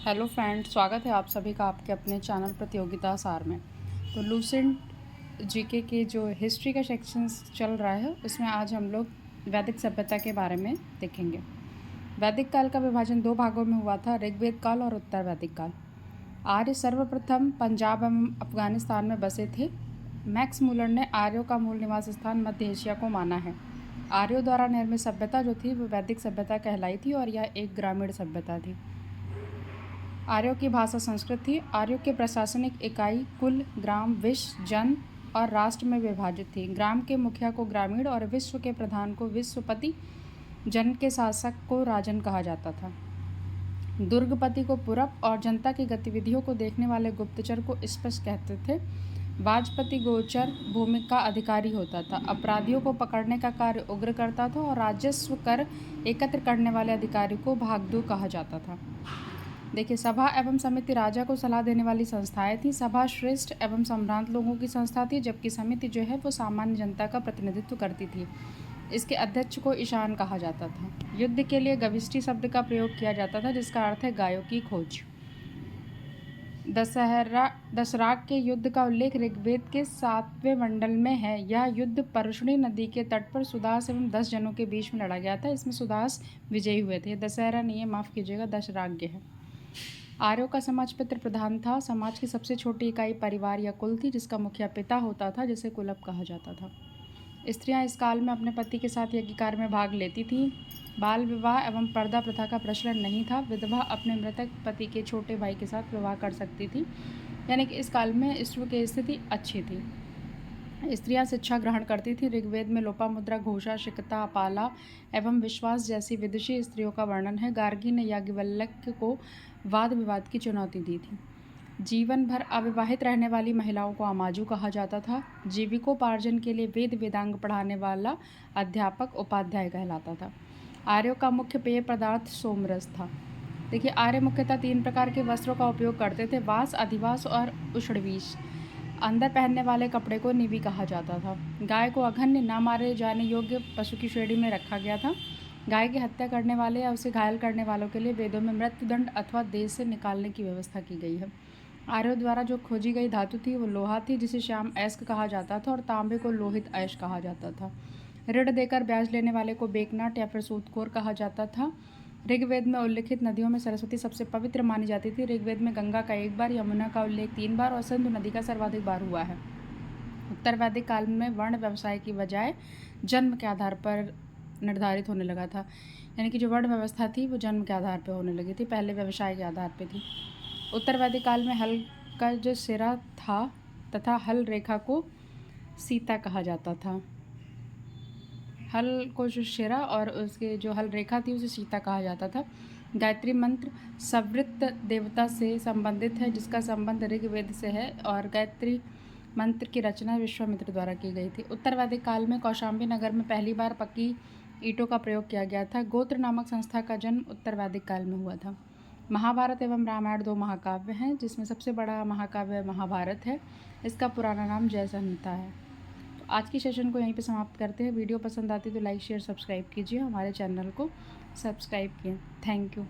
Hello friends, स्वागत है आप सभी का आपके अपने चैनल प्रतियोगिता सार में। तो लूसेंट जीके के जो हिस्ट्री का सेक्शन चल रहा है उसमें आज हम लोग वैदिक सभ्यता के बारे में देखेंगे। वैदिक काल का विभाजन दो भागों में हुआ था, ऋग्वेद काल और उत्तर वैदिक काल। आर्य सर्वप्रथम पंजाब एवं अफगानिस्तान में बसे थे। मैक्स मूलर ने आर्यों का मूल निवास स्थान मध्य एशिया को माना है। आर्यों द्वारा निर्मित सभ्यता जो थी वो वैदिक सभ्यता कहलाई थी और यह एक ग्रामीण सभ्यता थी। आर्यों की भाषा संस्कृत थी। आर्यों के प्रशासनिक इकाई कुल, ग्राम, विश्व, जन और राष्ट्र में विभाजित थी। ग्राम के मुखिया को ग्रामीण और विश्व के प्रधान को विश्वपति, जन के शासक को राजन कहा जाता था। दुर्गपति को पुरप और जनता की गतिविधियों को देखने वाले गुप्तचर को स्पष्ट कहते थे। वाजपति गोचर भूमि का अधिकारी होता था। अपराधियों को पकड़ने का कार्य उग्र करता था और राजस्व कर एकत्र करने वाले अधिकारी को भागदू कहा जाता था। देखिए, सभा एवं समिति राजा को सलाह देने वाली संस्थाएं थी। सभा श्रेष्ठ एवं सम्भ्रांत लोगों की संस्था थी, जबकि समिति जो है वो सामान्य जनता का प्रतिनिधित्व करती थी। इसके अध्यक्ष को ईशान कहा जाता था। युद्ध के लिए गविष्टि शब्द का प्रयोग किया जाता था, जिसका अर्थ है गायों की खोज। दशराग के युद्ध का उल्लेख ऋग्वेद के 7वें मंडल में है। यह युद्ध परशुनी नदी के तट पर सुदास एवं 10 जनों के बीच में लड़ा गया था। इसमें सुदास विजयी हुए थे। दशहरा नहीं है, माफ़ कीजिएगा, दशराग्य है। आर्यों का समाज पितृ प्रधान था। समाज की सबसे छोटी इकाई परिवार या कुल थी, जिसका मुखिया पिता होता था, जिसे कुलप कहा जाता था। स्त्रियां इस काल में अपने पति के साथ यज्ञ कार्य में भाग लेती थीं। बाल विवाह एवं पर्दा प्रथा का प्रचलन नहीं था। विधवा अपने मृतक पति के छोटे भाई के साथ विवाह कर सकती थी, यानी कि इस काल में स्त्री की स्थिति अच्छी थी। स्त्रियां शिक्षा ग्रहण करती थीं। ऋग्वेद में लोपामुद्रा, घोषा, शिकता, पाला एवं विश्वास जैसी विदुषी स्त्रियों का वर्णन है। गार्गी ने याज्ञवल्क्य को वाद विवाद की चुनौती दी थी। जीवन भर अविवाहित रहने वाली महिलाओं को अमाजू कहा जाता था। जीविकोपार्जन के लिए वेद वेदांग पढ़ाने वाला अध्यापक उपाध्याय कहलाता था। आर्यों का मुख्य पेय पदार्थ सोमरस था। देखिए, आर्य मुख्यतः 3 प्रकार के वस्त्रों का उपयोग करते थे: वास, अधिवास और उषणवीश। अंदर पहनने वाले कपड़े को निवि कहा जाता था। गाय को अघन्य न मारे जाने योग्य पशु की श्रेणी में रखा गया था। गाय की हत्या करने वाले या उसे घायल करने वालों के लिए वेदों में मृत्युदंड अथवा देश से निकालने की व्यवस्था की गई है। आर्यों द्वारा जो खोजी गई धातु थी वो लोहा थी, जिसे श्याम अयस्क कहा जाता था, और तांबे को लोहित अयश कहा जाता था। ऋण देकर ब्याज लेने वाले को बेकनाट या फिर सूदखोर कहा जाता था। ऋग्वेद में उल्लिखित नदियों में सरस्वती सबसे पवित्र मानी जाती थी। ऋग्वेद में गंगा का 1 बार, यमुना का उल्लेख 3 बार और सिंधु नदी का सर्वाधिक बार हुआ है। उत्तर वैदिक काल में वर्ण व्यवसाय की बजाय जन्म के आधार पर निर्धारित होने लगा था, यानी कि जो वर्ण व्यवस्था थी वो जन्म के आधार पर होने लगी थी, पहले व्यवसाय के आधार पर थी। उत्तर वैदिक काल में हल का जो सिरा था तथा हल रेखा को सीता कहा जाता था। हल को जो सिरा और उसके जो हल रेखा थी उसे सीता कहा जाता था। गायत्री मंत्र सवृत्त देवता से संबंधित है, जिसका संबंध ऋग्वेद से है, और गायत्री मंत्र की रचना विश्वामित्र द्वारा की गई थी। उत्तर वैदिक काल में कौशाम्बी नगर में पहली बार पक्की ईंटों का प्रयोग किया गया था। गोत्र नामक संस्था का जन्म उत्तर वैदिक काल में हुआ था। महाभारत एवं रामायण 2 महाकाव्य हैं, जिसमें सबसे बड़ा महाकाव्य महाभारत है। इसका पुराना नाम जय संहिता है। तो आज की सेशन को यहीं पे समाप्त करते हैं। वीडियो पसंद आती तो लाइक, शेयर, सब्सक्राइब कीजिए। हमारे चैनल को सब्सक्राइब किए। Thank you.